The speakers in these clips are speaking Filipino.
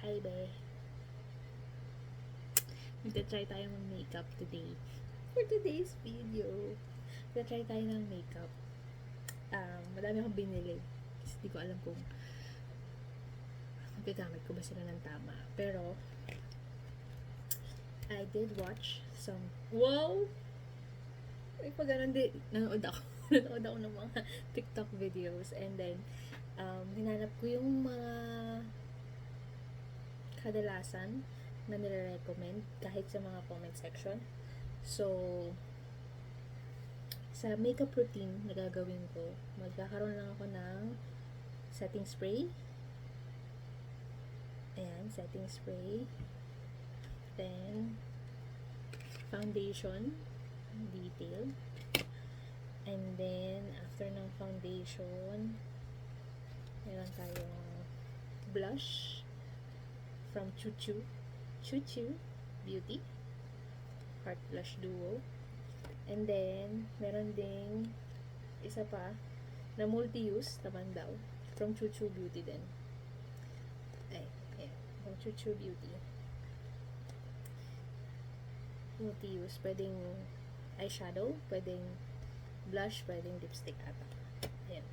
Hi, be. Magta-try tayo ng makeup today. For today's video, magta-try tayo ng makeup. Madami akong binili. Kasi di ko alam kung magagamit ko ba sila ng tama. Pero, I did watch some... Wow! Ay, pag ganun din, nanood ako. Nanood ako ng mga TikTok videos. And then, hinanap ko yung mga kadalasan na nire-recommend kahit sa mga comment section. So, sa makeup routine na gagawin ko, magkakaroon lang ako ng setting spray. Ayan, setting spray. Then, foundation, detail. And then, after ng foundation, meron tayong blush from Chuchu Beauty Heart Blush Duo. And then, meron ding isa pa na multi-use naman daw from Chuchu Beauty din. From Chuchu Beauty. Multi-use. Pwedeng eyeshadow, pwedeng blush, pwedeng lipstick ata. Ayan.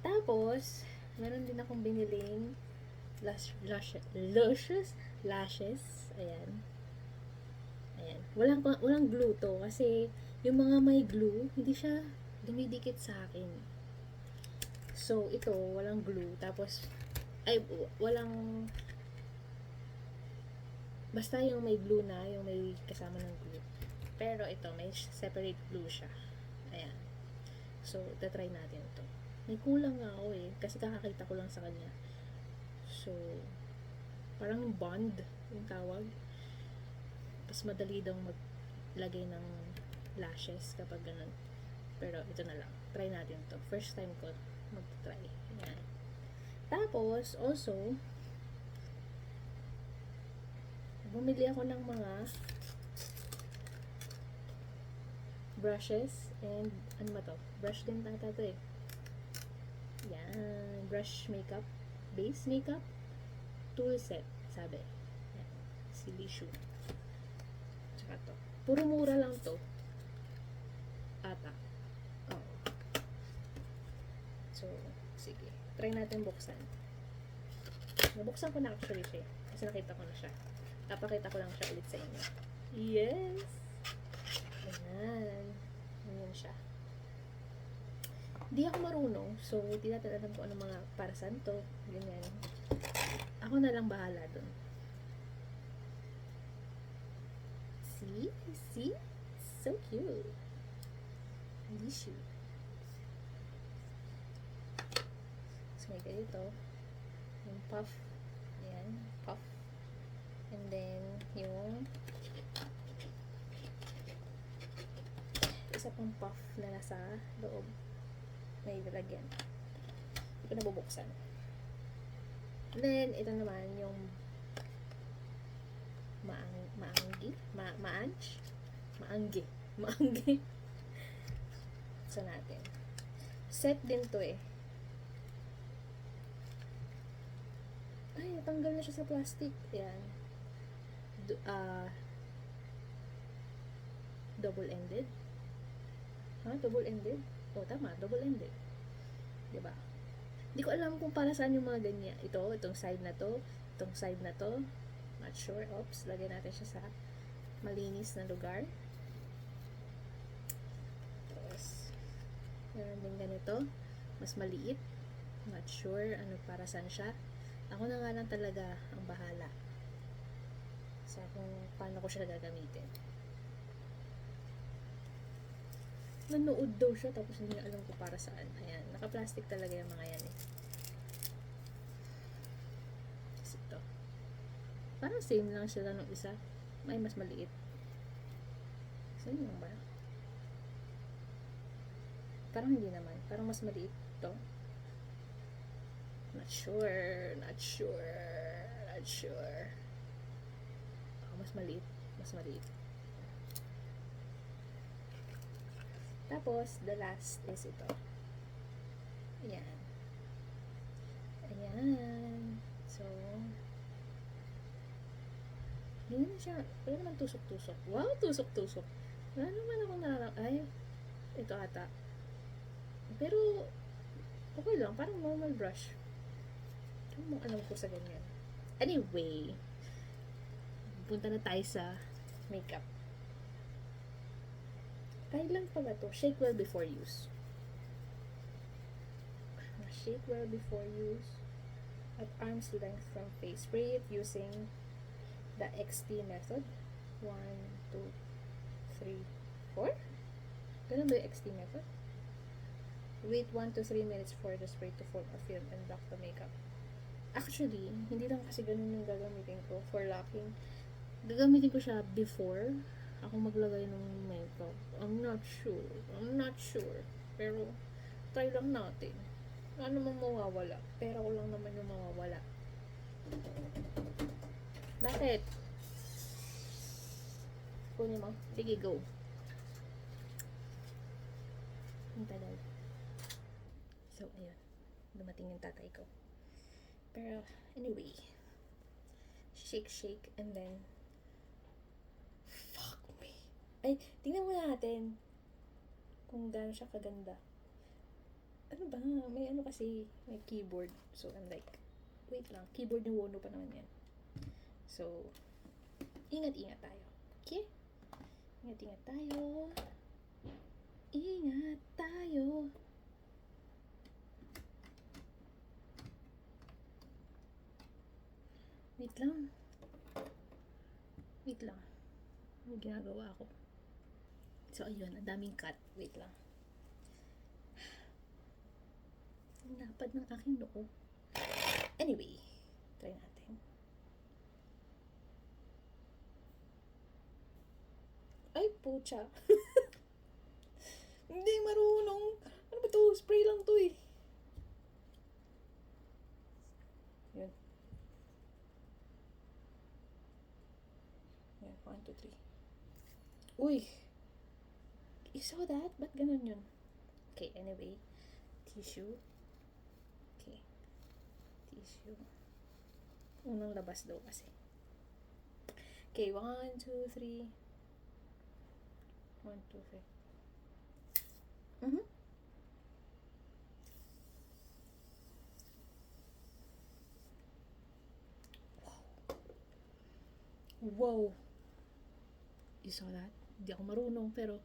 Tapos, meron din akong biniling lashes. Ayan. Walang glue to. Kasi, yung mga may glue, hindi siya dumidikit sa akin. So, ito, walang glue. Tapos, walang... Basta yung may glue na, yung may kasama ng glue. Pero, ito, may separate glue siya. Ayan. So, tatry natin ito. May kulang nga ako kasi kakakita ko lang sa kanya. So, parang bond yung tawag. Mas madali daw maglagay ng lashes kapag ganun. Pero, ito na lang. Try natin to. First time ko mag-try. Ayan. Tapos, also, bumili ako ng mga brushes and ano ba to? Brush din tata to Yan. Brush makeup. Base makeup. Tool set. Sabi. Yan. Silishu. Tsaka to. Puro mura lang to. Ata. Oo. So, sige. Try natin buksan. Nabuksan ko na actually siya. Kasi nakita ko na siya. Papakita ko lang siya ulit sa inyo. Yes! Ayan. Ayan siya. Hindi ako marunong. So, hindi natin alam kung ano mga para saan to. Ganyan. Ako na lang bahala dun. See? See? So cute. Lishu. So, may ganito. Yung puff. Ayan. Puff. And then, yung isa pang puff na nasa loob. May lalagyan. Hindi ko nabubuksan. Then, ito naman yung maanggi. So, natin. Set din to Ay, natanggal na siya sa plastic. Ayan. Double-ended. Double-ended? Tama. Double-ended. Diba? Hindi ko alam kung para saan yung mga ganyan. Itong side na to. Itong side na to. Not sure. Oops. Lagyan natin siya sa malinis na lugar. Tapos, meron din ganito. Mas maliit. Not sure ano para saan siya. Ako na nga lang talaga ang bahala sa kung paano ko siya gagamitin. Nanood daw siya tapos hindi na alam ko para saan. Ayan, naka-plastic talaga yung mga yan Kasi ito. Parang same lang sila nung isa. May mas maliit. Same lang ba? Parang hindi naman. Parang mas maliit to. Not sure. Mas maliit. Tapos, the last is ito. Ayan. So, Hindi na siya, wala naman tusok-tusok. Wow, tusok-tusok. Wala naman ako ay, ito ata. Pero, okay lang, parang normal brush. Ano mo alam ko sa ganyan. Anyway, punta na tayo sa makeup. Try lang pala to. Shake well before use. Shake well before use. At arm's length from face. Spray it using the XT method. 1, 2, 3, 4. Ganun ba yung XT method? Wait 1 to 3 minutes for the spray to form a film and lock the makeup. Actually, hindi lang kasi ganun yung gagamitin ko for locking. Gagamitin ko siya before ako maglagay ng makeup. I'm not sure. Pero, try lang natin. Ano man mawawala? Pera ko lang naman yung mawawala. Bakit? Kunin mo. Sige, go. Ang tagal. So, ayun. Dumating yung tatay ko. Pero, anyway. Shake, and then fuck me. Ay, tingnan mo natin kung gaano siya kaganda. Ano ba? May ano kasi, may keyboard. So, I'm like, wait lang. Keyboard ni Wono pa naman yan. So, ingat-ingat tayo. Okay? Ingat-ingat tayo. Ingat tayo. Wait lang. May ginagawa ako. So, ayun. Ang daming cut. Wait lang. Ang lapad ng aking noo. Anyway. Try natin. Ay, pucha. Hindi marunong. Ano ba to? Spray lang to eh. Yun. Yan, 1, 2, 3. Uy! You saw that? Ba't ganun yun? Okay, anyway. Tissue. Okay. Tissue. Unang labas daw kasi. Okay, 1, 2, 3. 1, 2, 3. Wow! You saw that? Hindi ako marunong, pero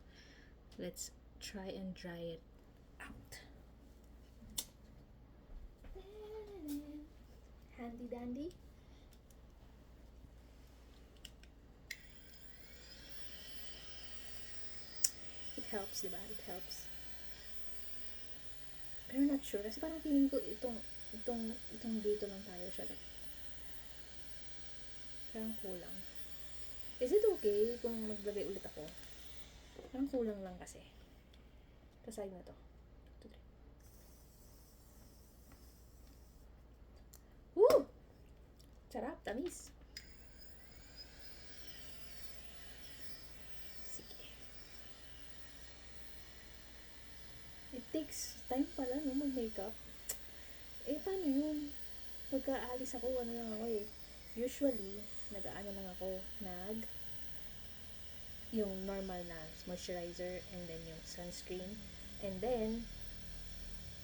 let's try and dry it out. Handy dandy. It helps, diba? It helps. Pero not sure. Kasi parang feeling ko itong dito lang tayo siya. Parang kulang. Is it okay kung maglagay ulit ako? Parang kulang lang kasi. Kasay na to. Woo! Sarap, tamis. Sige. It takes time pala, no, mag-makeup. Eh, paano yun? Pagka alis ako, ano lang ako eh. Usually, nag-ano lang ako, yung normal na moisturizer, and then yung sunscreen, and then,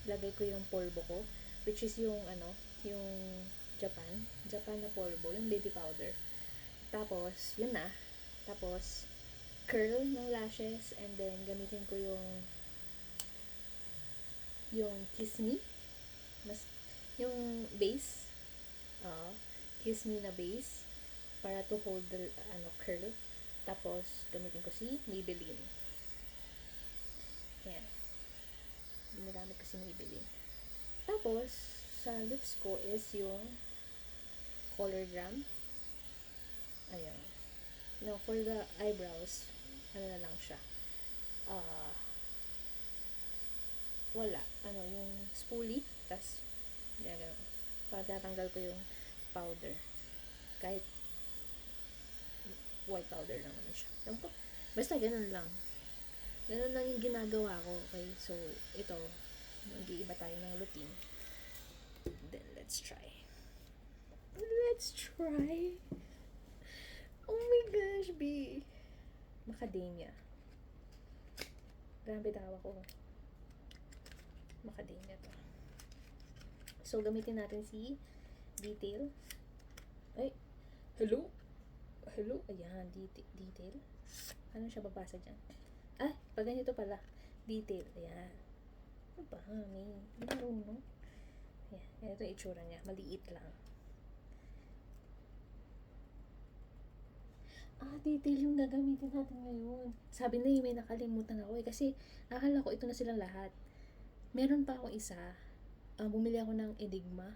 lagay ko yung polvo ko, which is yung, yung Japan na polvo, yung baby powder. Tapos, yun na. Tapos, curl ng lashes, and then, gamitin ko yung Kiss Me, yung base, Kiss Me na base, para to hold the, curl. Tapos, gamitin ko si Maybelline. Yan. Ginagamit ko si Maybelline. Tapos, sa lips ko is yung Colourgram. Ayan. No, for the eyebrows, ano na lang siya. Wala. Yung spoolie. Tas, yan, para tatanggal ko yung powder. Kahit white powder lang naman siya. Alam ko, basta ganun lang. Ganun lang yung ginagawa ko. Okay, so, ito, mag-iiba tayo ng routine. Then, let's try. Oh my gosh, B. Macadamia. Grabe tawa ko. Macadamia to. So, gamitin natin si Detail. Ay, hello? Hello? Ayan, detail. Ano siya babasa dyan? Ah, pag ganito pala. Detail. Ayan. Ano ba, honey? Hindi marunong. Ayan, ganito yung itsura niya. Maliit lang. Ah, detail yung gagamitin natin ngayon. Sabi na may nakalimutan ako eh. Kasi, akala ko ito na silang lahat. Meron pa akong isa. Bumili ako ng Enigma.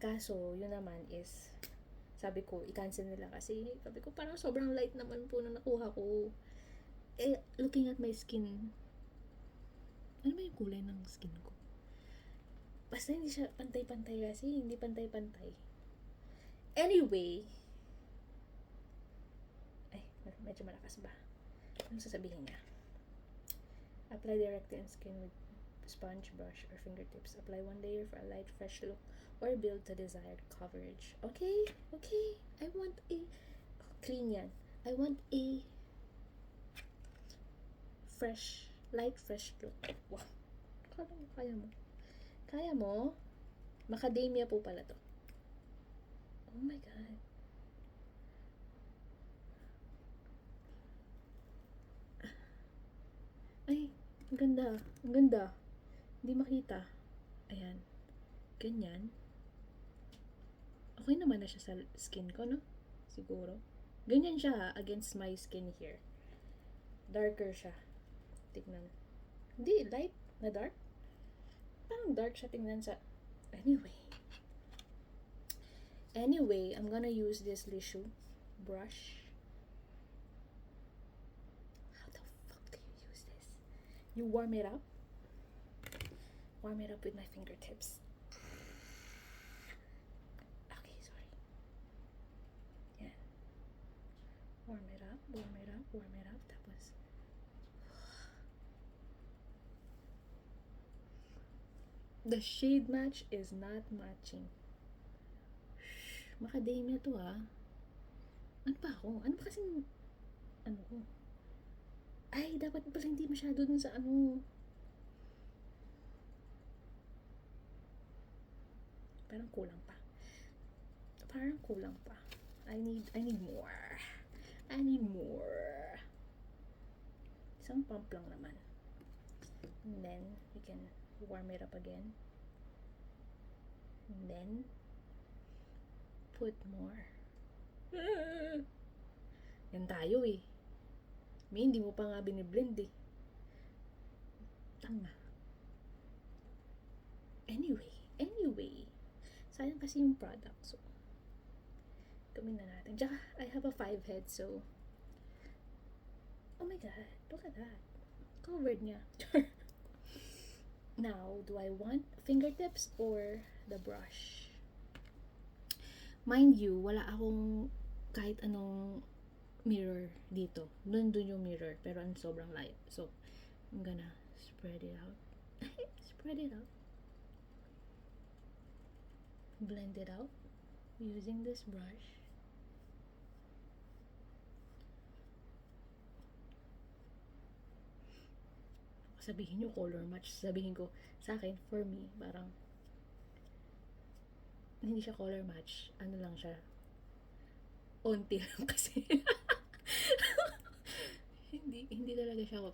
Kaso, yun naman is, sabi ko, i-cancel nila kasi, sabi ko, parang sobrang light naman po na nakuha ko. Eh, looking at my skin, ano ba yung kulay ng skin ko? Basta hindi siya pantay-pantay kasi, hindi pantay-pantay. Anyway, ay, medyo malakas ba? Ano sasabihin niya? Apply directly on skin with sponge, brush, or fingertips. Apply one layer for a light, fresh look, or build the desired coverage. Okay? Okay? I want a... clean yan. I want a fresh, light, fresh look. Wow. Kaya mo. Kaya mo? Macadamia po pala to. Oh my God. Ay, ang ganda. Ang ganda. Hindi makita. Ayan. Ganyan. Okay naman na siya sa skin ko, no? Siguro. Ganyan siya against my skin here. Darker siya. Tignan. Hindi, light na dark. Parang dark siya tingnan sa... Anyway, I'm gonna use this Lishu brush. How the fuck do you use this? You warm it up. Warm it up with my fingertips. Okay, sorry. Yeah. Warm it up, warm it up, warm it up. Tapos... the shade match is not matching. Macadamia to ah. Ano ba ako? Ano ba kasing... ano ko? Ay, dapat pala hindi masyado dun sa ano. Parang kulang pa. I need more. Isang pump lang naman. And then, you can warm it up again. And then, put more. Yan tayo eh. May hindi mo pa nga biniblend eh. Tanga. Anyway. Sayang kasi yung product. So, gawin na natin. Tsaka, I have a 5 head, so... oh my God, look at that. Covered niya. Now, do I want fingertips or the brush? Mind you, wala akong kahit anong mirror dito. Dun yung mirror, pero ang sobrang light. So, I'm gonna spread it out. Blend it out using this brush. Sabihin nyo color match. Sabihin ko, sa akin, for me, parang hindi siya color match. Ano lang siya, onti lang kasi. hindi talaga siya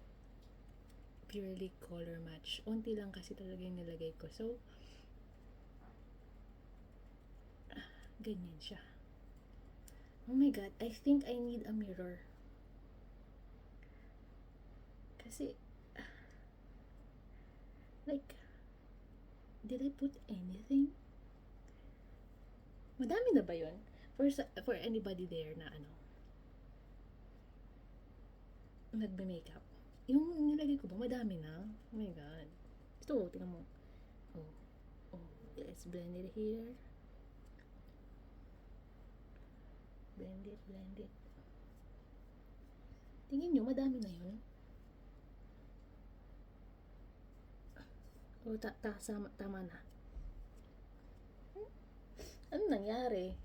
purely color match. Onti lang kasi talaga yung nilagay ko. So, ganyan siya. Oh my God, I think I need a mirror. Kasi, like, did I put anything? Madami na ba yun? For anybody there na ano, nagbe-makeup. Yung nilagay ko ba, madami na? Oh my God. Ito, tingnan mo. Oh, let's blend it here. Blend it. Tingin nyo, madami na yun. O, tama na. Ano nangyari?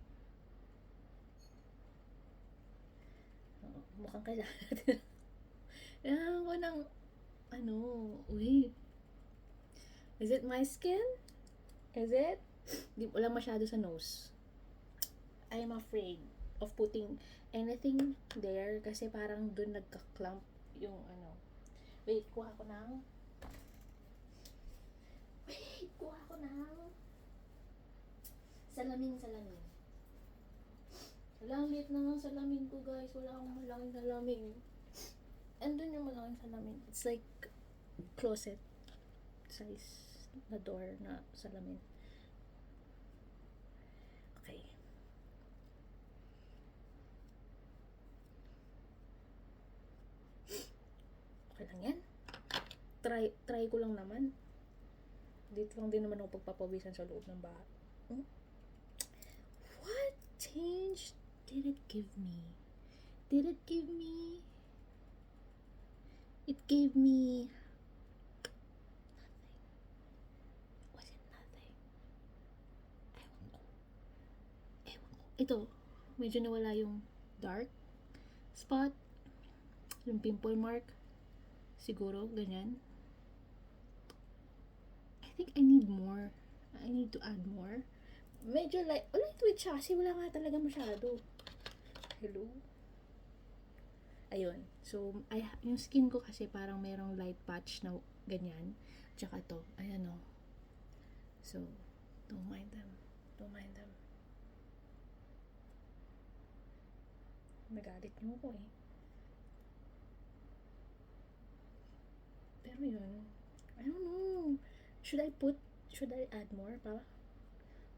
mukhang kailangan natin. Kailangan ko ng, uy. Is it my skin? Is it? Wala masyado sa nose. I'm afraid of putting anything there kasi parang dun nagka-clump yung Wait, kuha ko ng salamin. Wala, ang liit na ng salamin ko, guys. Wala akong malaking salamin. Andun yung malaking salamin. It's like closet size na door na salamin. Okay. Okay lang yan. Try ko lang naman. Dito lang din naman ako pagpapawisan sa loob ng bahay. What change did it give me? It gave me nothing. Was it nothing? Ewan ko. Ito, medyo nawala yung dark spot, yung pimple mark. Siguro, ganyan. I think I need more. I need to add more. Medyo lightweight siya kasi wala nga talaga masyado. Hello? Ayun. So, yung skin ko kasi parang merong light patch na ganyan. Tsaka to. Ayan o. So, don't mind them. Nagalit niyo ako eh. Pero yun. I don't know. Should I add more pa?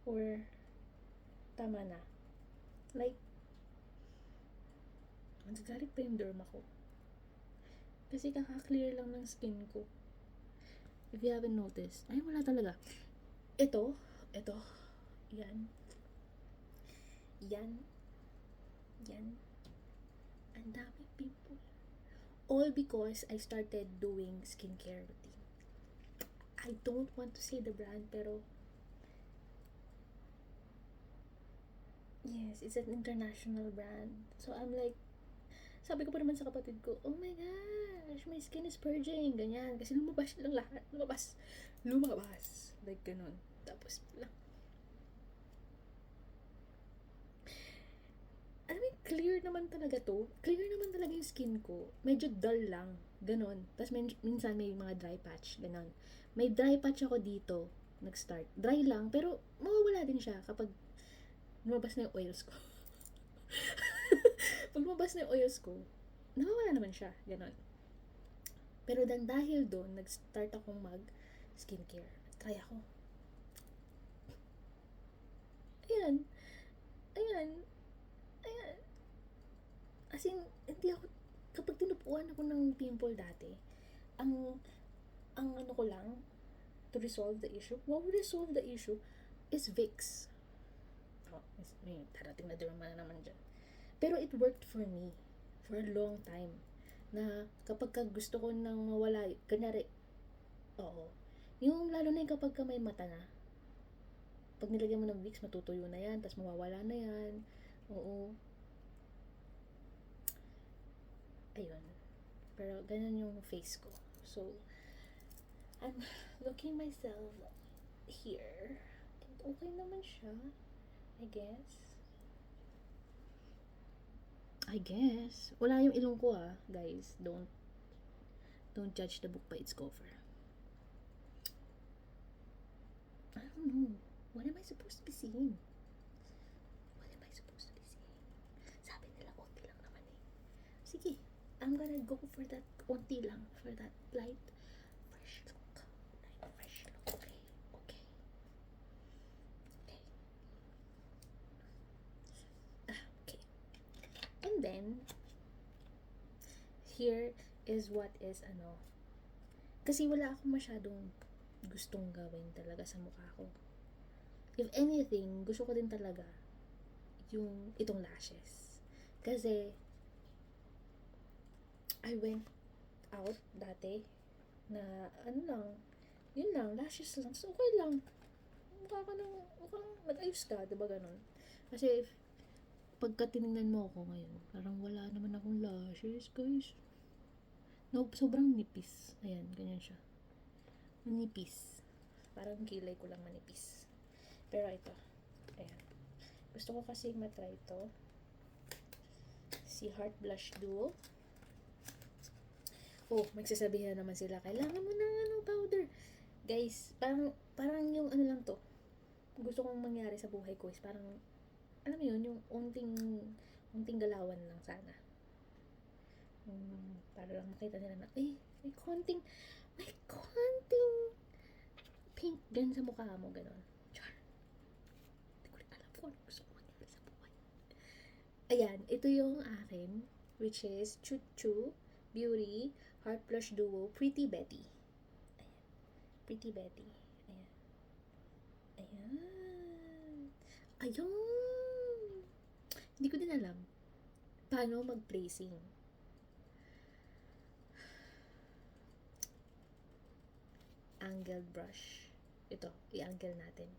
Or, tama na? Like, nagagalit pa yung derma ko. Kasi kaka-clear lang ng skin ko. If you haven't noticed. Ay, wala talaga. Ito. Yan. Ang dami pimple. All because I started doing skincare routine. I don't want to say the brand, pero yes, it's an international brand. So I'm like, sabi ko pa naman sa kapatid ko, oh my gosh, my skin is purging, ganyan. Kasi lumabas lang lahat. Lumabas. Like, ganun. Tapos, lang. Alam mo, clear naman talaga to. Clear naman talaga yung skin ko. Medyo dull lang. Ganun. Tapos, minsan may mga dry patch. Ganun. May dry patch ako dito. Nag-start. Dry lang, pero mawawala din siya kapag lumabas na yung oils ko. Pag lumabas na yung oils ko, nawawala naman siya. Ganon. Pero dahil doon, nag-start akong mag-skincare. Try ako. Ayan. As in, hindi ako, kapag tinupuan ako ng pimple dati, ang ano ko lang, to resolve the issue, is Vicks. May darating na derma na naman dyan. Pero it worked for me for a long time. Na kapag gusto ko nang mawala, kanyari, yung lalo na yung kapag may mata na, pag nilagyan mo ng Vicks, matutuyo na yan, tapos mawawala na yan. Oo. Ayun. Pero ganyan yung face ko. So, I'm looking myself here. And okay naman siya. I guess. Wala yung ilong ko guys. Don't judge the book by its cover. I don't know. What am I supposed to be seeing? Sabi nila, onti lang naman eh. Sige, I'm gonna go for that onti lang. For that light, fresh look. Okay. Okay. And then, here is what is kasi wala akong masyadong gustong gawin talaga sa mukha ko. If anything, gusto ko din talaga yung itong lashes. Kasi I went out dati na yun lang, lashes lang. So, okay lang. Mukhang nag-ayos ka, diba ganun? Kasi pagka tinignan mo ako ngayon, parang wala naman akong lashes, guys. No, sobrang nipis. Ayan, ganyan siya. Manipis. Parang kilay ko lang manipis. Pero ito, ayan. Gusto ko kasi matry ito. Si Heart Blush Duo. Oh, magsasabihin na naman sila, kailangan mo ng powder. Guys, parang yung ano lang to. Gusto kong mangyari sa buhay ko is parang, alam mo yun, yung unting galawan lang sana. Para lang makita nila na, may konting pink gan sa mukha mo, ganon. Char. Hindi ko rin alam kung ano gusto kong mangyari sa buhay. Ayan, ito yung akin, which is Choo Choo Beauty Heart Blush Duo Pretty Betty. Ayan. Pretty Betty. Ayan. Ayun. Hindi ko din alam paano mag-placing. Angled brush. Ito, i-angle natin.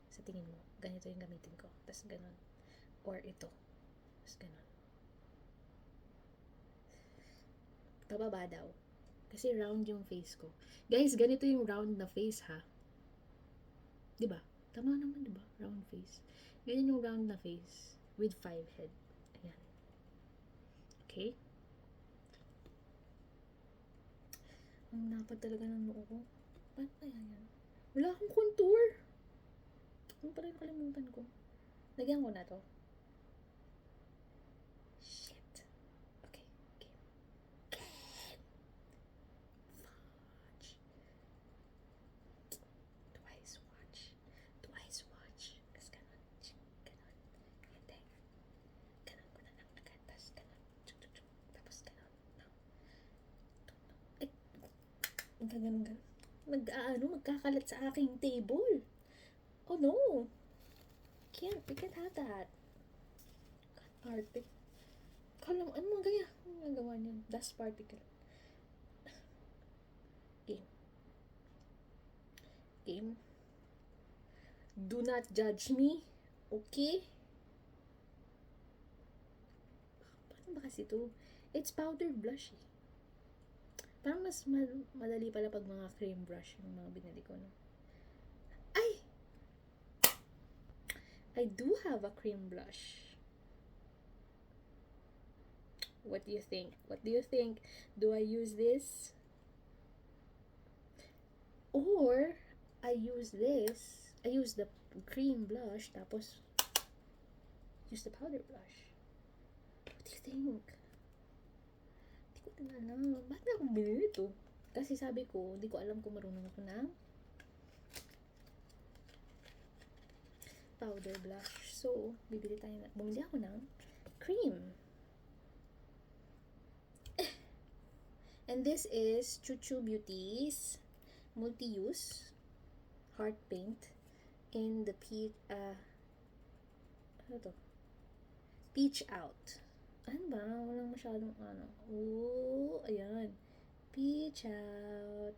Sa tingin mo, ganito yung gamitin ko. Tapos ganon. Or ito. Tapos ganon. Pababa daw. Kasi round yung face ko. Guys, ganito yung round na face, ha? Diba? Tama naman, diba? Round face. Ganyan yung round na face. With 5 head. Ayan. Okay? Ang napad talaga ng noo ko. Paano kaya yan? Wala akong contour. Ano pa rin nakalimutan ko? Lagyan ko na to. Shit. Okay. Twice watch. Tapos ganon. Ganon. Hindi. Ganon ko na lang agad. Tapos ganon. Tapos ganon. Ay. Ganon. Magkakalat sa aking table. Oh no. We can't have that. Arte. Kala mo, ano mga gaya? Ano nagawa niyan? Dust particle. Game. Do not judge me. Okay? Paano ba kasi ito? It's powder blush eh. Parang mas madali pala pag mga cream brush yung mga binili ko, no? Ay! I do have a cream blush. What do you think? Do I use this? Or, I use the cream blush, tapos, use the powder blush. What do you think? Hindi ko din alam. Bakit na akong binili ito? Kasi sabi ko, hindi ko alam kung marunong ako ng powder blush. So, bumili ako ng cream. And this is Choo Choo Beauty's multi-use heart paint in the peach out. Ano ba? Walang masyadong ano. Oh, ayan. Peach out.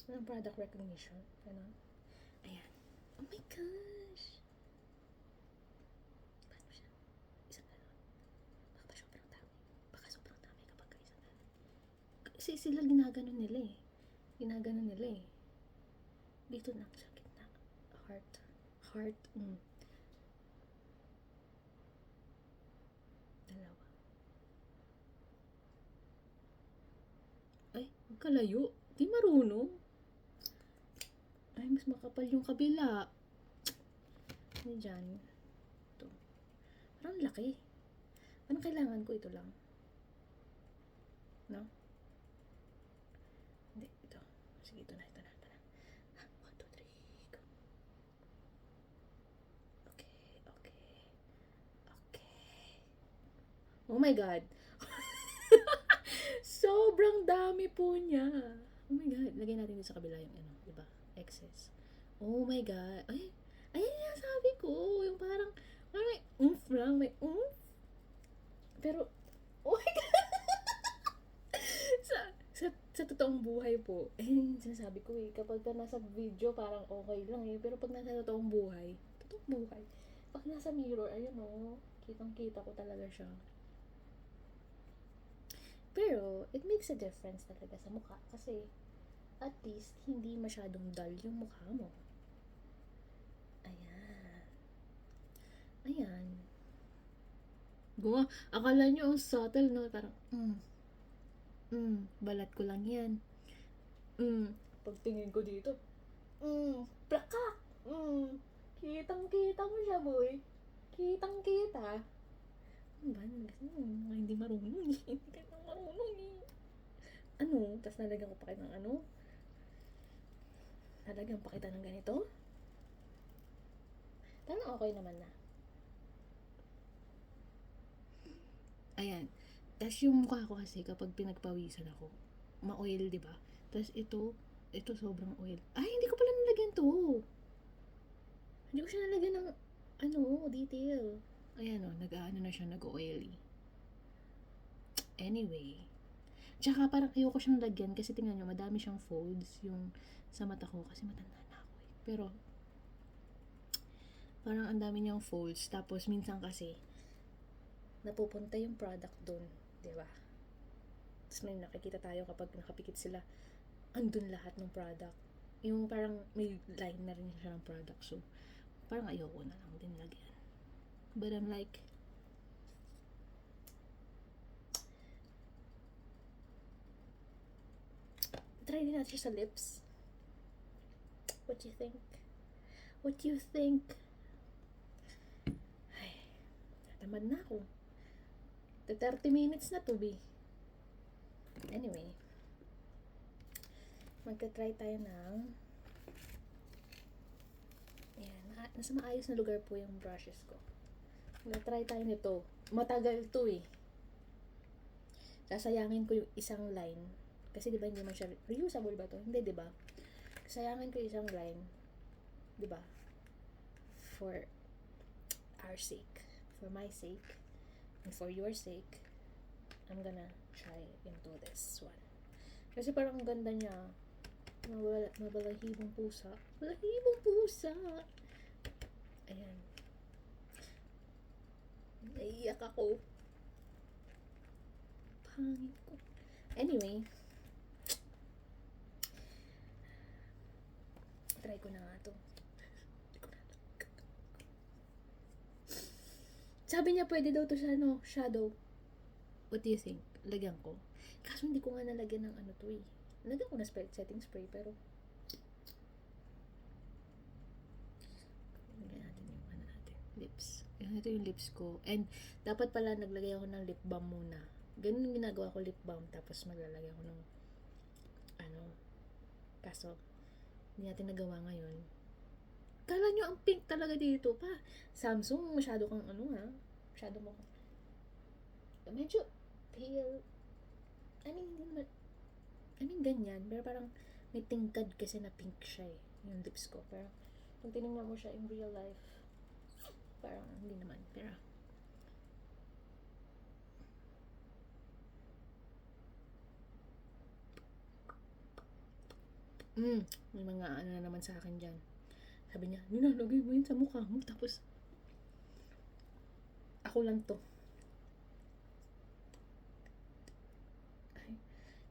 Walang product recognition. Ano? Ayan. Oh my gosh. Paano siya? Isang gano'n. Baka sobrang dami kapag isang gano'n. Kasi sila ginaganon nila eh. Dito na sa gitna. Heart. Dalawa. Ay, magkalayo. Di marunong. Ay, mas makapal yung kabila. Ano dyan? Ito. Parang laki. Parang kailangan ko ito lang. No? Hindi, ito. Sige, ito na. 1, 2, 3, go. Okay. Oh my God. Sobrang dami po niya. Oh my God. Lagay natin dito sa kabila yung ano, diba? Excess. Oh my God. Ay, ayan yung sabi ko. Yung parang may oomph lang. May oomph. Pero, oh my God. sa totoong buhay po, sinasabi ko kapag ka nasa video, parang okay lang pero pag nasa totoong buhay, pag nasa mirror, ayun kitang-kita ko talaga siya. Pero, it makes a difference talaga sa mukha, kasi, at least, hindi masyadong dull yung mukha mo. Ayan. Akala nyo ang subtle, no? Parang, balat ko lang yan. Pagtingin ko dito, plaka! Kitang-kita mo siya, boy. Kitang-kita. Hindi marunong eh. Hindi ka na marunong eh. Tapos nalagyan ko pa kayo ng nalagyan pa kita ng ganito. Parang okay naman na. Ayan. Tapos yung mukha ko kasi kapag pinagpawisan ako, ma-oil, diba? Tapos ito sobrang oil. Ay, hindi ko pala nalagyan to. Hindi ko siya nalagyan ng, detail. Ayan nag-ano na siya, nag-oily. Anyway. Tsaka parang ayoko siyang lagyan kasi tingnan nyo, madami siyang folds yung sa mata ko kasi matanda na ako eh. Pero, parang ang dami niyang folds. Tapos, minsan kasi, napupunta yung product dun. Diba? Tapos may nakikita tayo kapag nakapikit sila, andun lahat ng product. Yung parang may line na rin siya ng product. So, parang ayoko na lang din lagyan. But I'm like, try din natin siya sa lips. What do you think? What do you think? Ay, natamad na ako. 30 minutes na to, be. Anyway, magta-try tayo ng ayan, nasa maayos na lugar po yung brushes ko. Magta-try tayo nito. Matagal to eh. Sasayangin ko yung isang line. Kasi diba hindi man siya reusable ba to? Hindi, diba? Sayangin ko yung isang line. Diba? For our sake. For my sake. And for your sake. I'm gonna try into this one. Kasi parang ganda niya. Mabalahibong pusa. Balahibong pusa! Ayan. Naiiyak ako. Pangit ko. Anyway. Try ko na nga to. Sabi niya pwede daw to sa shadow. What do you think? Lagyan ko. Kaso hindi ko nga nalagyan ng to eh. Nalagyan ko na setting spray pero lagyan natin yung natin. Lips. Ito yung lips ko. And dapat pala naglagay ako ng lip balm muna. Ganun yung ginagawa ko, lip balm. Tapos maglalagay ako ng kaso hindi natin nagawa ngayon. Kala nyo ang pink talaga dito pa. Samsung, masyado kang masyado mo medyo pale. Hindi naman ganyan. Pero parang may tingkad kasi na pink siya eh. Yung lips ko. Pero kung tinignan mo siya in real life, parang hindi naman. Pero may mga na naman sa akin dyan. Sabi niya, nilalagay mo yun sa mukha mo. Tapos, ako lang to. Ay,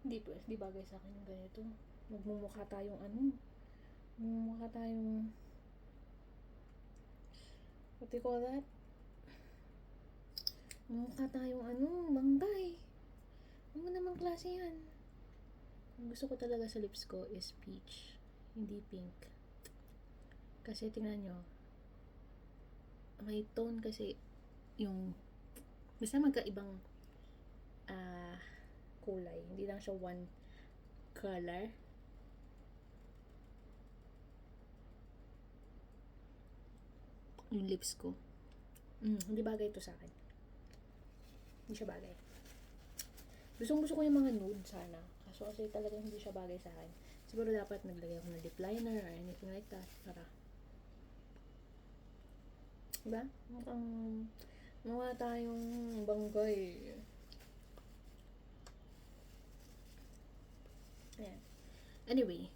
hindi bagay sa akin yung ganito. Magmumukha tayong magmumukha tayong what do you call that? Magmumukha tayong banggay. Ano namang klase yan? Ang gusto ko talaga sa lips ko is peach, hindi pink. Kasi tingnan nyo, may tone kasi yung basta magkaibang kulay. Hindi lang siya one color. Yung lips ko. Hindi bagay ito sa akin. Hindi siya bagay. Gusto ko yung mga nude sana. Kaso kasi talagang hindi siya bagay sa akin. Siguro dapat naglagay ako ng lip liner or anything like that. Para diba? Mukhang mukha tayong banggay. Ayan. Anyway,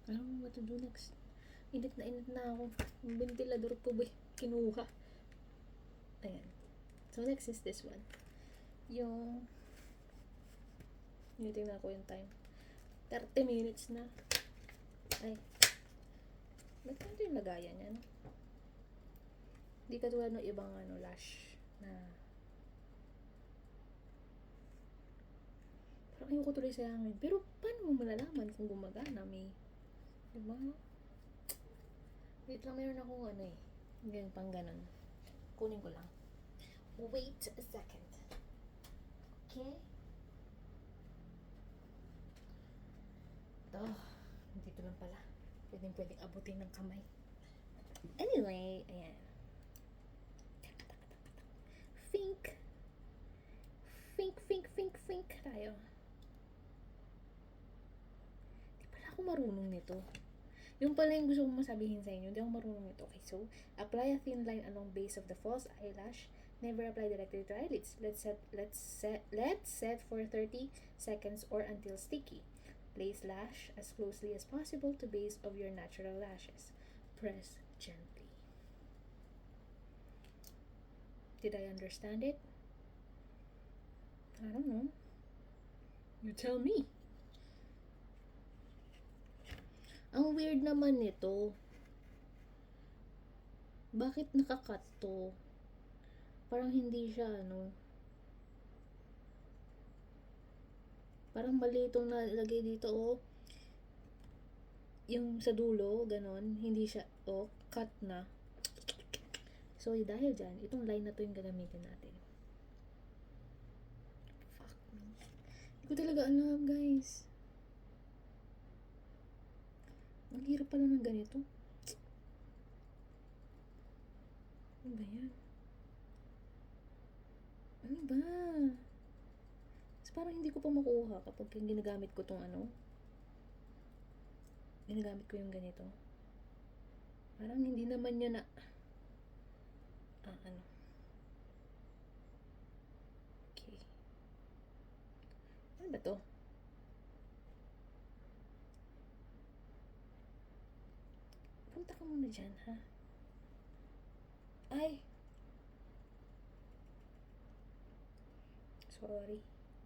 I don't know what to do next. Init na ako. Yung ventilador ko ba kinuha. Ayan. So, next is this one. Yung tingnan ko yung time. 30 minutes na. Ay. Ba't ganito yung lagayan yan? Hindi katulad ng ibang lash na parang ayoko tuloy sa hangin. Pero paano mo malalaman kung gumagana? May diba? Wait lang, meron akong ganyan pang ganon. Kunin ko lang. Wait a second. Okay? Ito. Dito lang pala. Pwedeng abutin ng kamay. Anyway, ayan. Think tayo. Di pala ako marunong nito. Yung pala yung gusto kong masabihin sa inyo. Hindi ako marunong nito. Okay, so, apply a thin line along base of the false eyelash. Never apply directly to eyelids. Let's set for 30 seconds or until sticky. Place lash as closely as possible to base of your natural lashes. Press gently. Did I understand it? I don't know. You tell me. Ang weird naman nito. Bakit nakakat to? Parang hindi siya, parang mali itong nalagay dito, yung sa dulo, ganon, hindi siya, cut na. So, dahil dyan, itong line na to yung gagamitin natin. Fuck me. Hindi ko talaga alam, guys. Ang hirap pala ng ganito. Ano ba yan? Ano ba? Parang hindi ko pa makuha kapag ginagamit ko tong ginagamit ko yung ganito. Parang hindi naman niya na okay. Ano ba to? Punta ka muna dyan, ha? Ay! Sorry.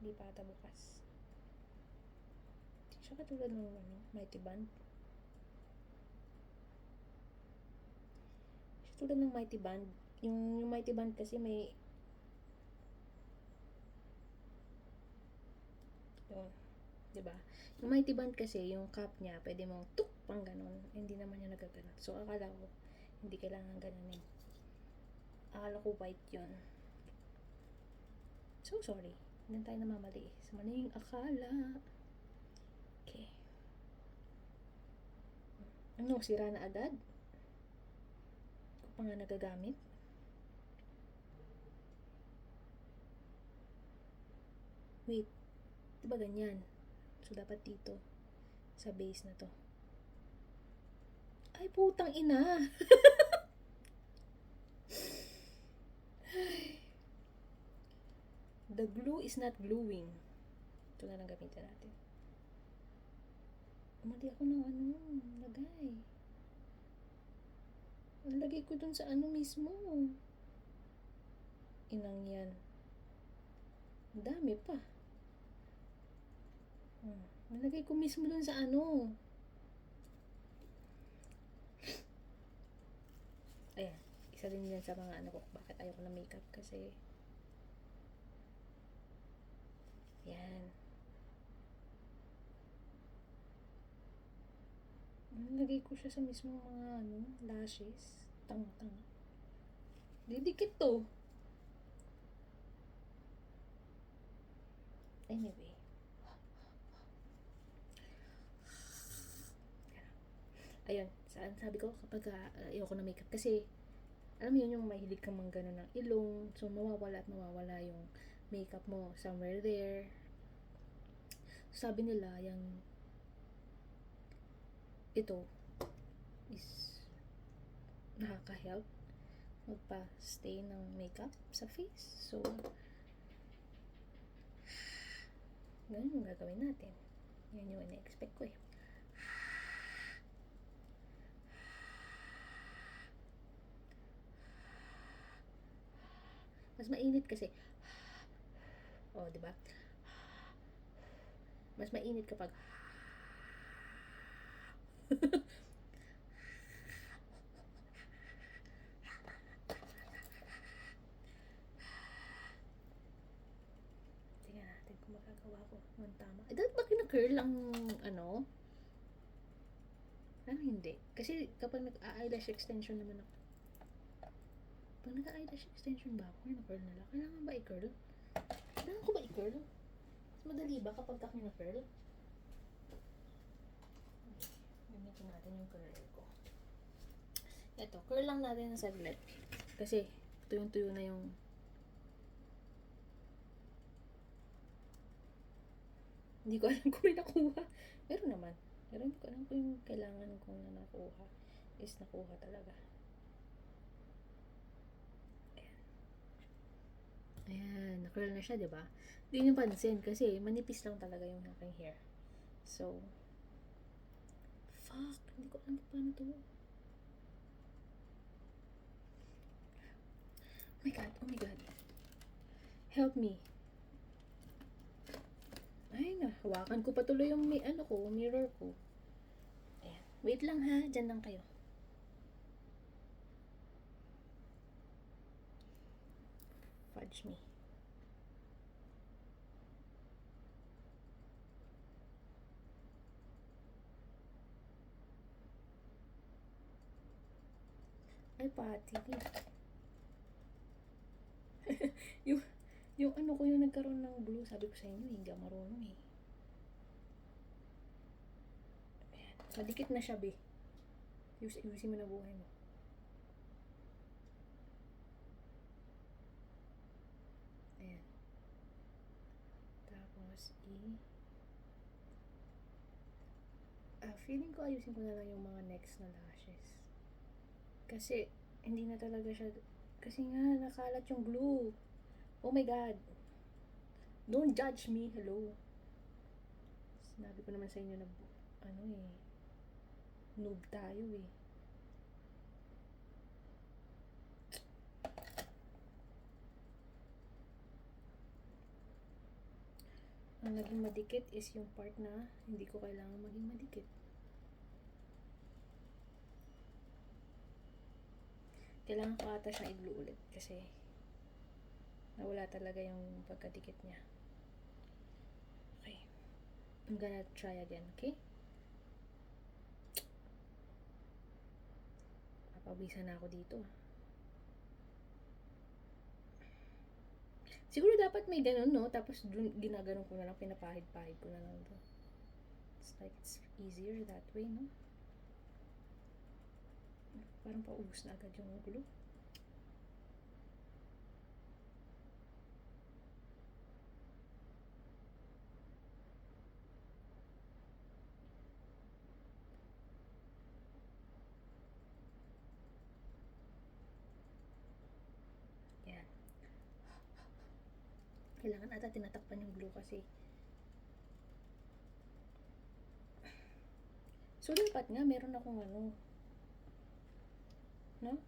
Hindi pa ata bukas. Siya katulad ng Mighty Band. Siya tulad ng Mighty Band. Yung Mighty Band kasi may yun. Diba? Yung Mighty Band kasi, yung cap niya, pwede mong tuk pang ganon. Hindi naman niya nagaganon. So, akala ko, hindi kailangan ganonin. Akala ko white yun. So, sorry. Hindi tayo namamali. Sa maling akala. Okay. Ano, sira na agad? Ko pa nga nagagamit. Wait. Diba ganyan? So, dapat dito. Sa base na to. Ay, putang ina! The glue is not gluing. Ito na lang gamitin natin. Mali ako ng lagay. Nalagay ko dun sa mismo. Inang yan. Ang dami pa. Nalagay ko mismo dun sa Ayan. Isa din yan sa mga ko. Bakit ayoko na makeup kasi yan. Nalagay ko siya sa mismong mga lashes. Tanga. Didikit to. Anyway. Ayun. Sabi ko kapag ayoko na makeup kasi alam mo yun yung mahilig kang manggano ng ilong. So mawawala yung makeup mo somewhere there. Sabi nila yung ito is nakaka-help magpa-stay ng makeup sa face. So Ganun yung gagawin natin. Yan yung ina-expect ko eh. Mas mainit kasi. Oh, di ba? Mas mainit kapag tingnan natin kung magagawa ko ng tama. Eh, dapat ba kina-curl ang ano? Ano hindi? Kasi kapag nag-eyelash extension naman ako. Pag nag-eyelash extension ba ako, na-curl na lang. Kailangan ba i-curl? Kailangan ko ba i-curl? Mas madali ba kapag kina-curl? Gamitin natin yung curler ko. Ito, curl lang natin ng saglit. Kasi, tuyong-tuyo na yung hindi ko alam kung may nakuha. Meron naman. Pero hindi ko alam kung yung kailangan kong na nakuha is nakuha talaga. Ayan. Ayan, na-curl na siya, diba? Hindi nyo pansin kasi manipis lang talaga yung aking hair. So, fuck, hindi ko alam paano to. Oh my god. Help me. Ay, nahawakan ko pa tuloy yung mirror ko. Ayan. Wait lang ha, dyan lang kayo. Fudge me. Ay, pati. yung ano ko yung nagkaroon ng glue, sabi ko sa inyo, hindi ako marunong eh. Ayan. Madikit na siya, be. Ayusin mo na buhay mo. Ayan. Tapos, feeling ko ayusin ko na lang yung mga next na lashes. Kasi, hindi na talaga siya, kasi nga, nakalat yung glue. Oh my god. Don't judge me, hello. Sinabi ko naman sa inyo na, noob tayo eh. Ang naging madikit is yung part na hindi ko kailangan maging madikit. Kailangan ko ata siyang i-glue ulit kasi nawala talaga yung pagkadikit niya. Okay. I'm gonna try again, okay? Papawisan na ako dito. Siguro dapat may ganun, no? Tapos ginaganon ko na lang, pinapahid-pahid ko na lang to. It's like it's easier that way, no? Parang paubos na agad yung glue. Yan. Kailangan ata tinatakpan yung glue kasi. So, dapat nga, meron akong no?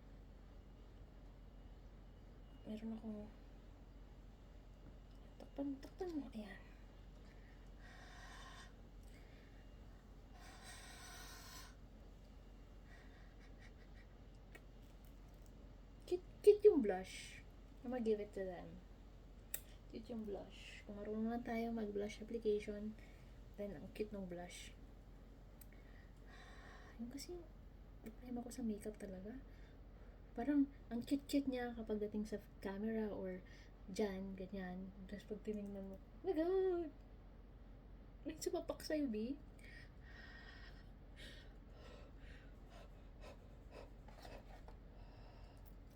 Meron akong takpan mo. Ayan. Cute yung blush. I'm gonna give it to them. Cute yung blush. Kung marunong na tayo mag-blush application, then ang cute ng blush. Yung kasi, problema ko sa makeup talaga. Parang, ang cute-cute niya kapag dating sa camera or dyan, ganyan. Tapos pag tinignan mo, oh my god! May sumapak sa'yo, B.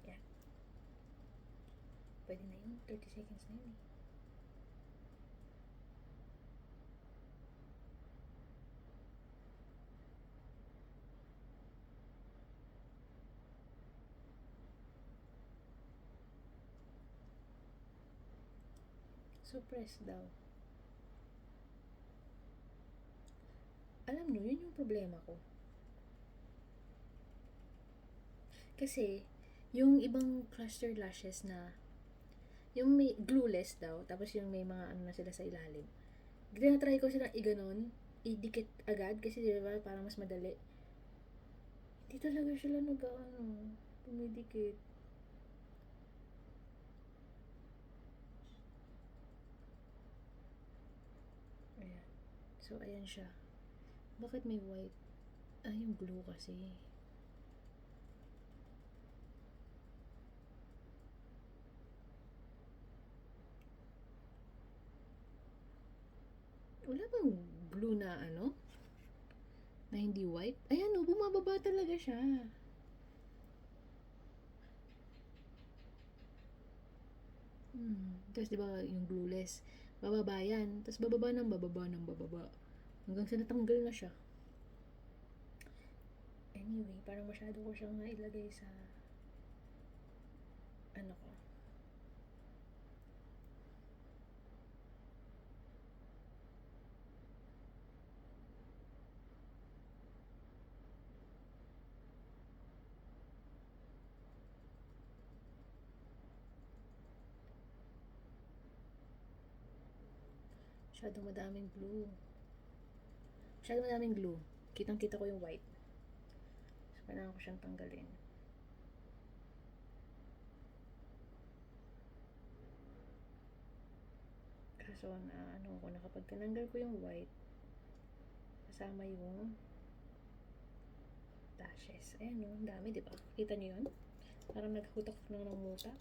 Yan. Pwede na yun. 30 seconds na yun eh. So, press daw. problema ko. Kasi, yung ibang cluster lashes na, yung may glueless daw, tapos yung may mga ano na sila sa ilalim. Tinatry ko silang iganon, idikit agad, kasi di ba, parang mas madali. Hindi talaga sila tumidikit. Ayan. So, ayan siya. Bakit may white? Yung glue kasi. Wala bang glue na na hindi white? Ayan bumababa talaga siya. Tapos diba yung glueless, bababa yan. Tapos bababa ng bababa ng bababa. Hanggang sa natanggal na siya. Anyway, parang masyado ko siyang nailagay sa ano ko. Masyadong madaming glue. Masyadong madaming glue. Kitang-kita ko yung white. So, kailangan ko siyang tanggalin. Kaso na kapag tinanggal ko yung white, kasama yung lashes. Ayan ang dami, diba? Kita niyo yun? Parang naghutak ng muta.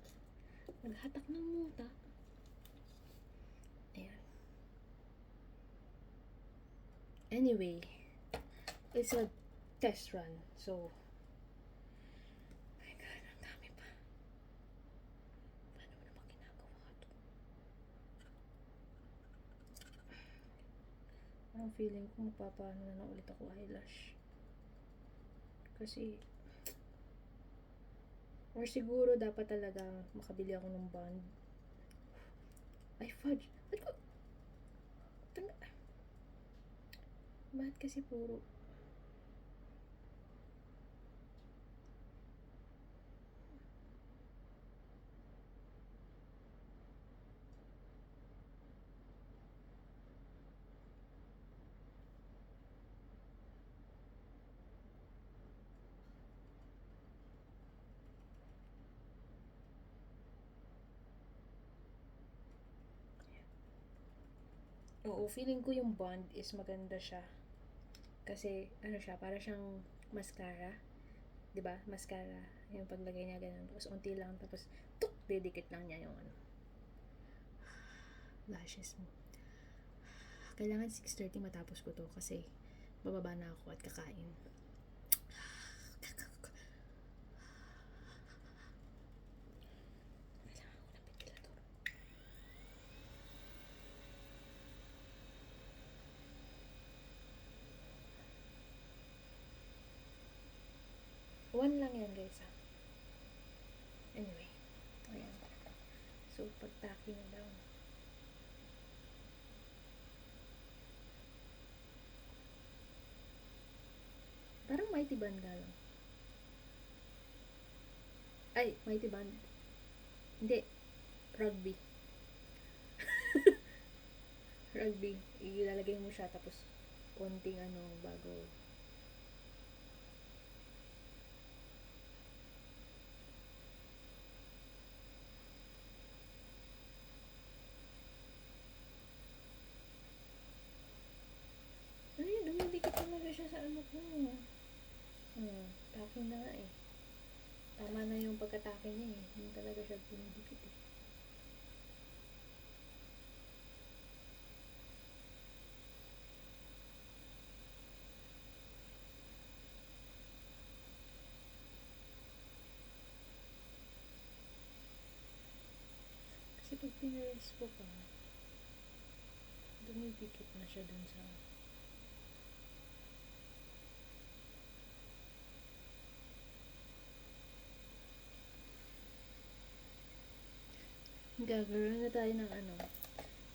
Naghatak ng muta. Ayan. Anyway, it's a test run. So, my God, ang dami pa. Paano mo naman ginagawa to? Parang feeling ko magpapaano na ulit ako eyelash. Kasi, or siguro dapat talaga makabili ako ng bond. Ay, fudge. Ba't ko? Bakit kasi puro? Oo, feeling ko yung bond is maganda siya. Kasi, siya, para siyang mascara. 'Di ba? Mascara. Yung paglagay niya ganun. Tapos, unti lang. Tapos, tuk! Didikit lang niya yung lashes mo. Kailangan 6:30 matapos ko to kasi bababa na ako at kakain. One lang yan, guys, ha? Anyway. Ayan. So, pagtaki na daw. Parang mighty band nga lang. Ay, mighty band. Hindi. Rugby. Rugby. Ilalagay mo siya tapos konting bago. Ay, dumidikit talaga siya sa ko. Taking na nga eh. Tama na yung pagkatake niya eh. Hindi talaga siya dumidikit eh. Kasi pag pinalis ko pa, dumidikit na siya dun sa gagawin na tayo ng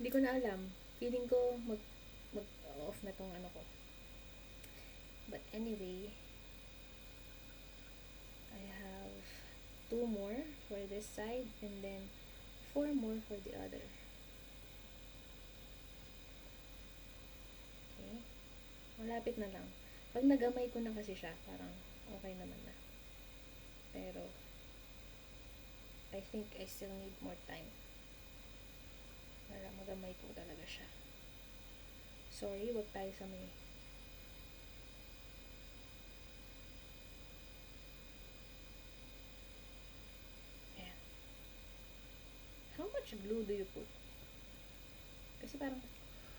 hindi ko na alam. Feeling ko mag off na tong ko. But anyway, I have 2 more for this side and then 4 more for the other. Okay? Malapit na lang. Pag nagamay ko na kasi siya, parang okay naman na. Pero, I think I still need more time para magamay ko talaga siya. Sorry, wag tayo sa may ayan. How much glue do you put? Kasi parang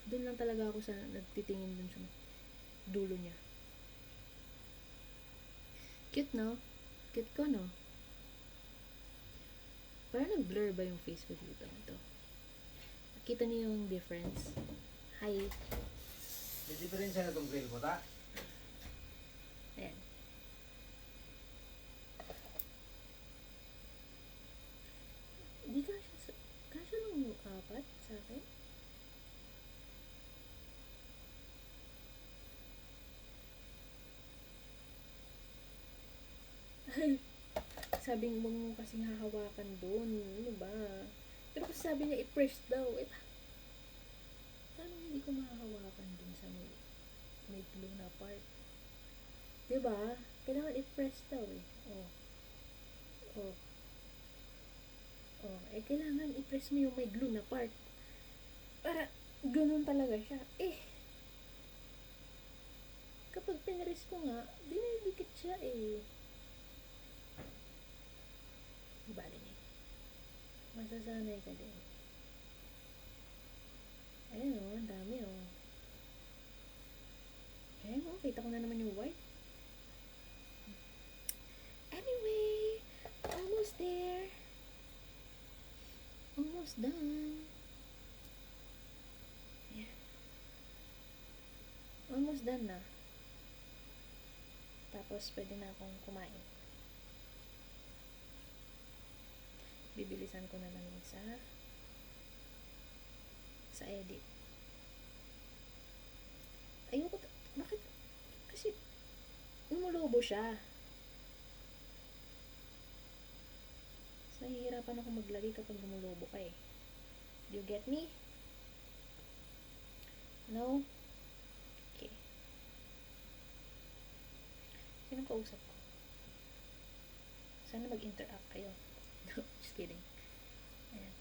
dun lang talaga ako sa nagtitingin dun sa dulo niya. Cute, no? Cute ko, no? Parang nag-blur ba yung face ko dito? Ito. Nakita niyo yung difference? Hi. May diferensya na itong grill mo, ta? Ayan. Di kasya lang yung 4 sa akin? Sabi mo kasing hahawakan doon. Ano ba? Pero kasi sabi niya i-press daw. Eh, paano hindi ko mahahawakan doon sa may glue na part? Diba? Kailangan i-press daw eh. Oh. Oh. Oh. Eh, kailangan i-press mo yung may glue na part. Para ganun talaga siya. Eh, kapag pinress ko nga, dinidikit siya eh. Diba din eh. Masasanay ka din. Ayan o, ang dami o. Ayan o, kita ko na naman yung white. Anyway, almost there. Almost done. Ayan. Almost done na. Tapos, pwede na akong kumain. Bibilisan ko na lang sa edit. Ayoko, bakit? Kasi, umulobo siya. So, nahihirapan ako maglagay kapag umulobo ka eh. Do you get me? No? Okay. Sinong kausap ko? Sana mag-interact kayo. No, just kidding. Ayan.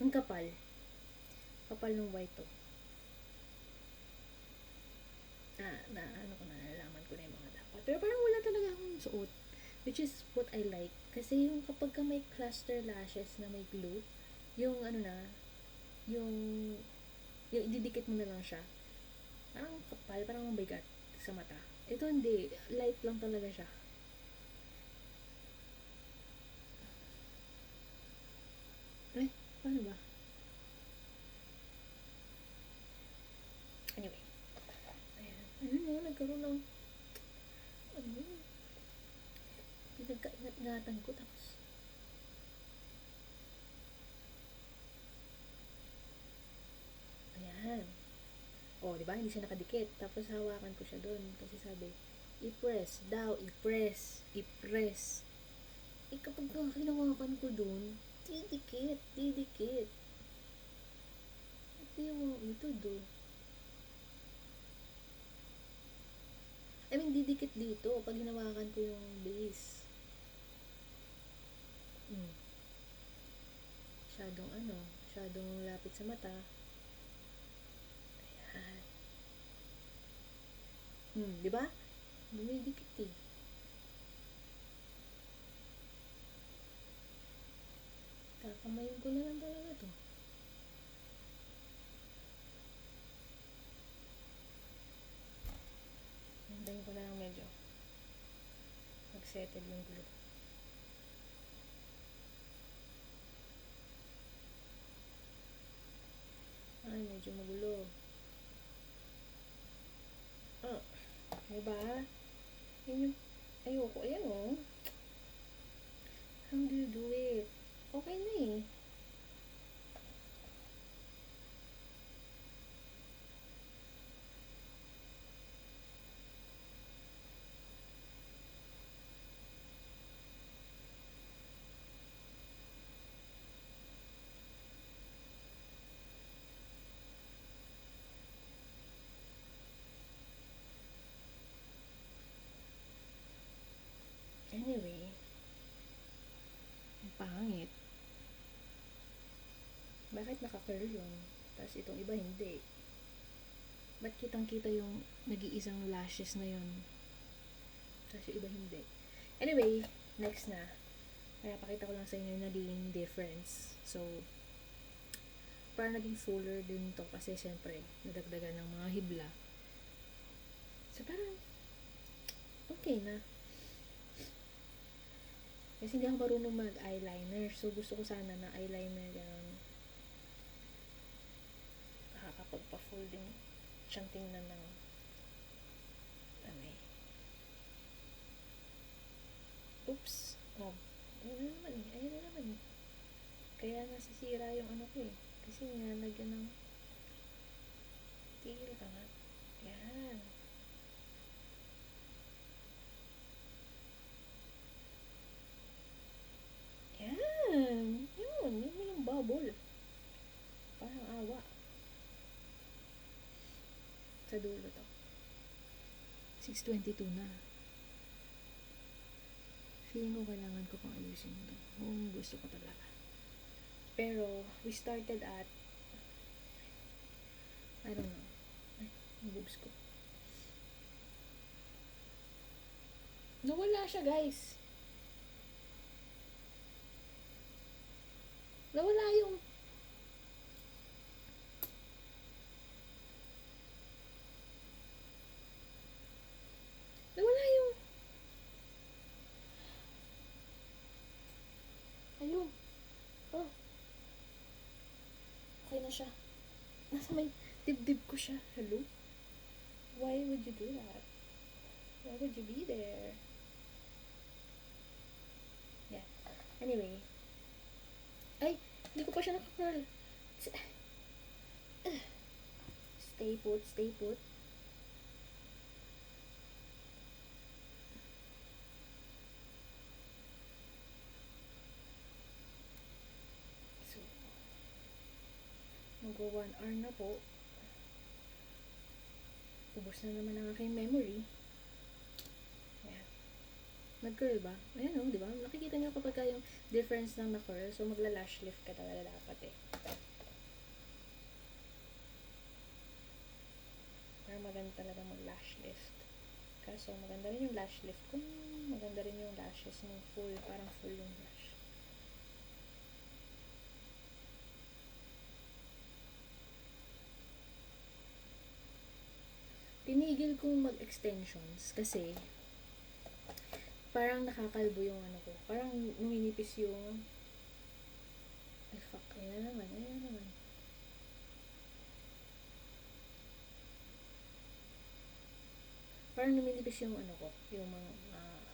Ang kapal. Kapal ng white to. Ano ko na, nalaman ko na yung mga dapat. Pero parang wala talaga akong suot. Which is what I like. Kasi yung kapag ka may cluster lashes na may glue, yung ano na, yung ididikit mo na lang siya. Parang kapal, parang mabigat sa mata. Ito hindi, light lang talaga siya. Eh, paano ba? Anyway. Ayan. Ano, nagkaroon ng pinagkaingat-ingatan ko tapos ayan. Oh, di ba? Hindi siya nakadikit. Tapos hawakan ko siya doon kasi sabi, i-press daw, i-press, i-press. Eh, kapag hinawakan ko doon, didikit. Ito yung ito do. I mean, didikit dito pag hinawakan ko yung base. Masyadong lapit sa mata. Ayan. Di ba? Dumidikit eh. Kakamayin ko na lang talaga to. Hintayin ko na lang medyo mag-settle yung glue. Ay, medyo magulo. Diba? Yun yung ayoko. Ayan o. How do you do it? Okay na eh. Bakit naka-curl yun? Tapos itong iba hindi. Ba't kitang-kita yung nag-iisang lashes na yun? Tapos yung iba hindi. Anyway, next na. Kaya pakita ko lang sa inyo yung naging difference. So, parang naging fuller din to kasi syempre, nadagdagan ng mga hibla. So, parang, okay na. Kasi hindi ako marunong mag-eyeliner. So, gusto ko sana na eyeliner yung nakakapagpa-full din siyang tingnan ng ano eh. Oops. Oh. Ayun na naman eh. Ayun na naman eh. Kaya nasisira yung ano ko eh. Kasi nga, lagyan ng tigil ka nga. Yan. Yan. Yun. Yun yung bubble. Parang awa. Sa dulo to. 6:22 na. Feeling ko kailangan ko pang ayusin to. Kung gusto ko talaga. Pero, we started at I don't know. Ay, ang boobs ko. Nawala siya, guys. Nawala yung nawala yung ayun. Oh. Okay na siya. Nasa may dibdib ko siya. Hello? Why would you do that? Why would you be there? Yeah. Anyway. Ay, hindi ko pa siya nakakurl. Stay put, stay put. So, mag-go 1 hour na po. Ubus na naman ang aking memory. Ayan. Nag-curl ba? Ayan o, di ba? Nakikita niyo kapag yung difference ng na-curl. So, magla-lash lift ka talaga dapat eh. Para maganda talaga mag-lash lift. Kaso, maganda rin yung lash lift kung maganda rin yung lashes mo full. Parang full yung lash. Tinigil kong mag-extensions kasi parang nakakalbo yung ano ko. Parang numinipis yung ay fuck, ayan naman, ayan naman. Parang numinipis yung ano ko, yung mga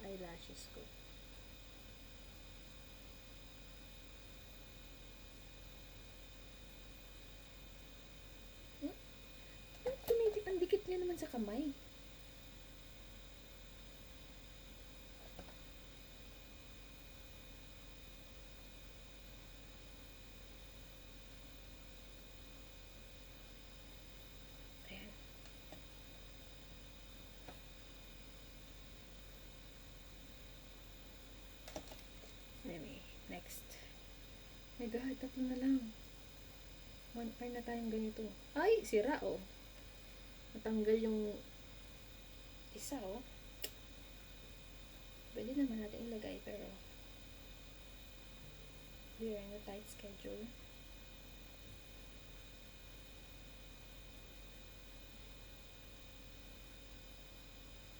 eyelashes ko. Ang dikit niya naman sa kamay. Ayan. Anyway, next. My God, tatlo na lang. 1 hour na tayong ganito. Ay, sira oh. Natanggal yung isa oh. Pwede naman natin ilagay pero we are in a tight schedule.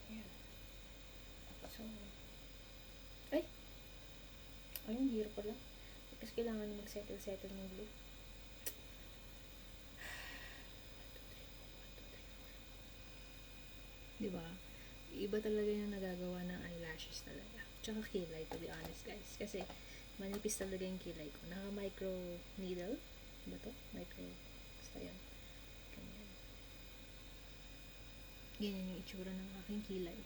Ayan. So, ay! Ayun, hirap pala. Kasi kailangan mag-settle ng glue. Diba? Iba talaga yung nagagawa ng eyelashes talaga. Tsaka kilay, to be honest guys. Kasi manipis talaga yung kilay ko. Naka-micro needle. Ba to? Micro. Basta yun. Ganyan. Ganyan yung itsura ng aking kilay.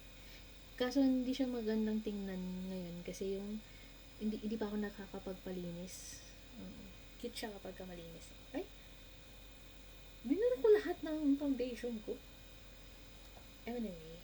Kaso hindi siya magandang tingnan ngayon kasi yung hindi pa ako nakakapagpalinis. Cute siya kapag malinis. Ay! Binura ko lahat ng foundation ko. Anyway.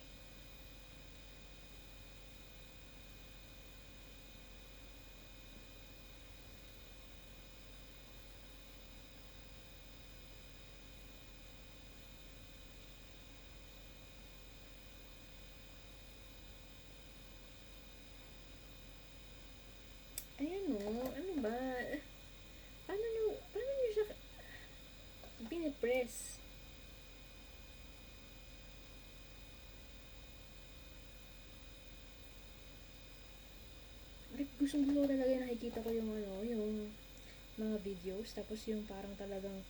mag-press. Like, gustong gusto ko talaga yung nakikita ko yung ano, yung mga videos. Tapos yung parang talagang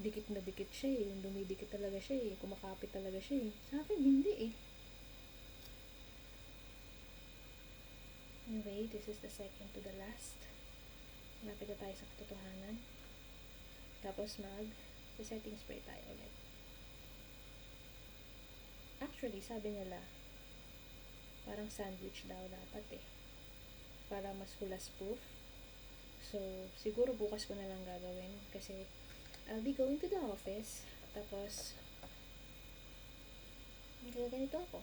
dikit na dikit siya eh. Yung dumidikit talaga siya eh. Kumakapit talaga siya eh. Sa akin, hindi eh. Anyway, this is the second to the last. Malapit na tayo sa katotohanan. Tapos setting spray tayo ulit. Actually, sabi nila, parang sandwich daw dapat eh. Para mas hulas proof. So, siguro bukas ko na lang gagawin. Kasi, I'll be going to the office. Tapos, ganito ako.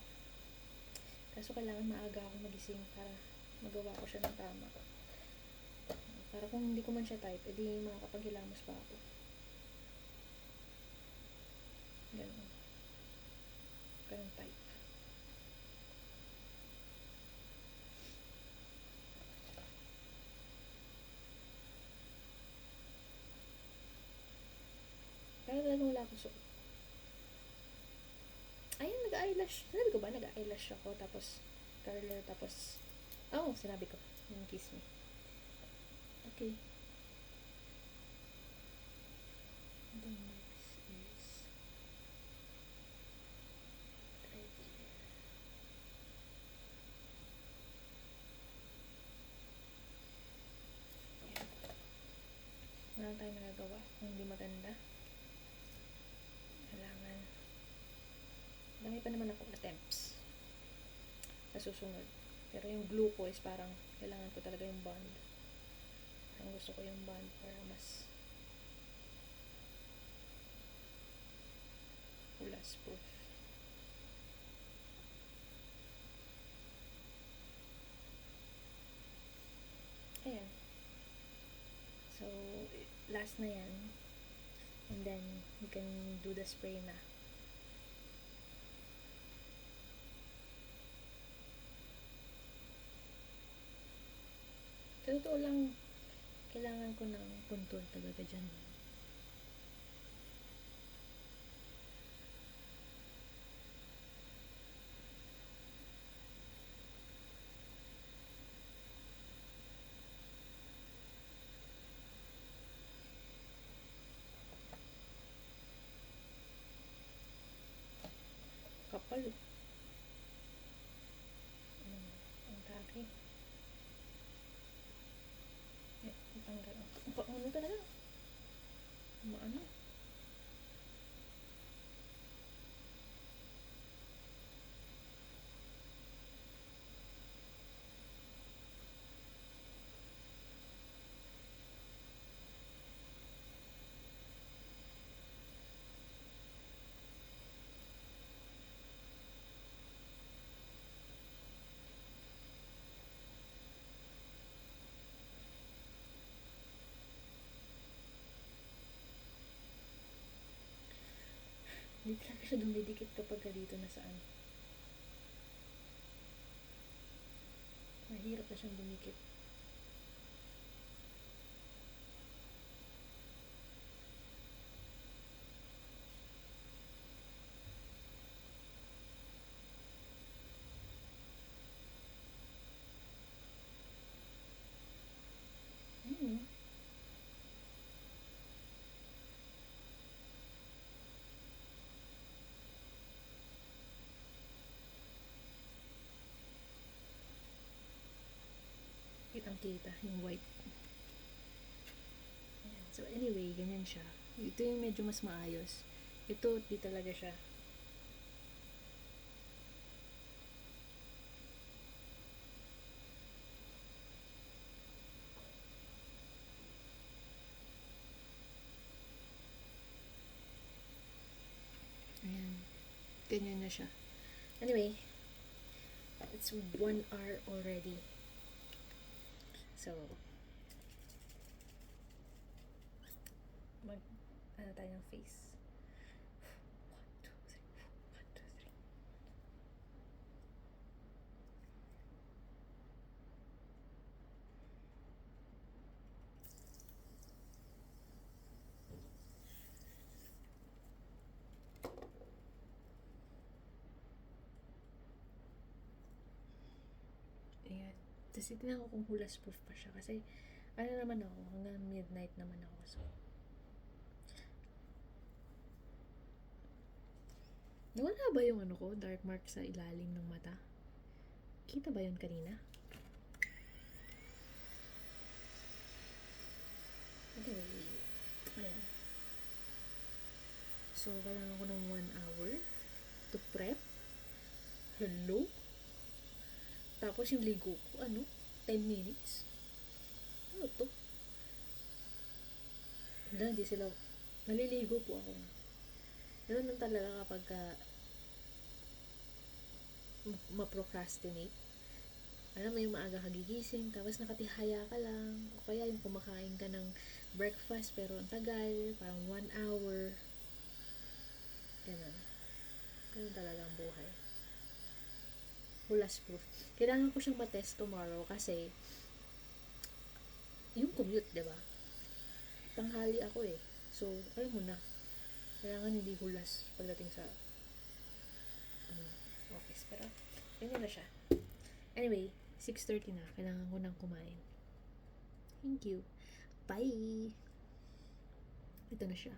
Kaso kailangan maaga ako magising para magawa ko siya ng tama. Para kung hindi ko man siya type, edi makakapaghilamos pa ako. Ganun. Ganun type. Kaya talagang wala akong suot. Ayun, nag-eyelash. Sinabi ko ba, nag-eyelash ako, tapos curler, tapos sinabi ko, yung kiss me. Okay. The next is right here. Ayan. Wala tayong nagagawa kung hindi maganda. Kailangan. Dami pa naman akong attempts sa susunod. Pero yung glue ko is parang kailangan ko talaga yung bond. Parang gusto ko yung bond para mas hulas proof. Ayan. So, last na yan. And then, you can do the spray na. Sa totoo lang, kailangan ko ng contour talaga dyan. Kapal. Ang taki. Ang gano'n. Ano talaga? Maano? Hindi talaga siya dumidikit kapag dito na saan. Mahirap na siyang dumikit. Ano? Kitang-kita yung white. Ayan. So anyway, ganyan siya. Ito yung medyo mas maayos. Ito, di talaga siya. Ayan. Ganyan na siya. Anyway, it's 1 hour already. So, ano tayo ng face. 1, 2, 3. 1, 2, 3. Tapos itinanong ko kung hulas proof pa siya. Kasi, ano naman ako, hanggang midnight naman ako. So, nawala ba yung ano ko, dark mark sa ilalim ng mata? Kita ba yun kanina? Anyway, ayan. So, kailangan ko ng 1 hour to prep. Hello? Tapos yung ligo ko, 10 minutes? Ano to? Wala, hindi sila, naliligo po ako. Ganun lang talaga kapag ma-procrastinate. Alam mo yung maaga kagigising, tapos nakatihaya ka lang, o kaya yung kumakain ka ng breakfast, pero ang tagal, parang 1 hour. Ganun. Ganun talaga ang buhay. Hulas proof. Kailangan ko siyang matest tomorrow kasi yung commute, diba? Tanghali ako eh. So, alam mo na, kailangan hindi hulas pagdating sa office. Pero, ganyan na siya. Anyway, 6:30 na. Kailangan ko nang kumain. Thank you. Bye! Ito na siya.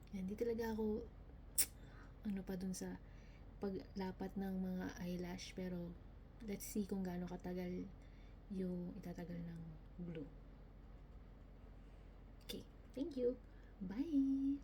Hindi talaga ako pa dun sa paglapat ng mga eyelash, pero let's see kung gaano katagal yung itatagal ng glue. Okay, thank you. Bye!